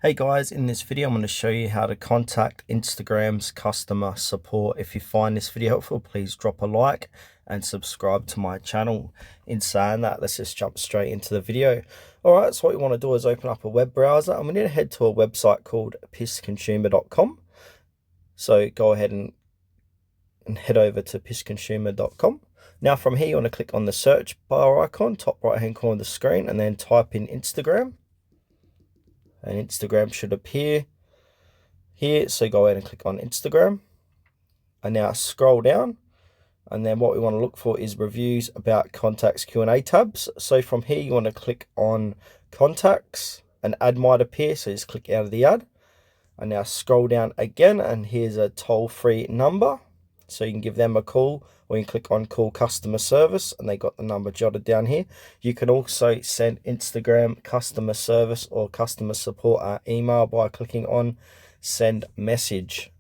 Hey guys, in this video I'm going to show you how to contact Instagram's customer support. If you find this video helpful, please drop a like and subscribe to my channel. In saying that, let's just jump straight into the video. Alright, so what you want to do is open up a web browser and we need to head to a website called pissconsumer.com. So go ahead and head over to pissconsumer.com. Now from here you want to click on the search bar icon, top right hand corner of the screen, and then type in Instagram. And Instagram should appear here, so go ahead and click on Instagram, and now scroll down, and then what we want to look for is reviews, about, contacts, Q&A tabs. So from here you want to click on contacts, an ad might appear, so just click out of the ad, and now scroll down again, and here's a toll-free number, so you can give them a call, or you can click on call customer service, and they got the number jotted down here. You can also send Instagram customer service or customer support email by clicking on send message.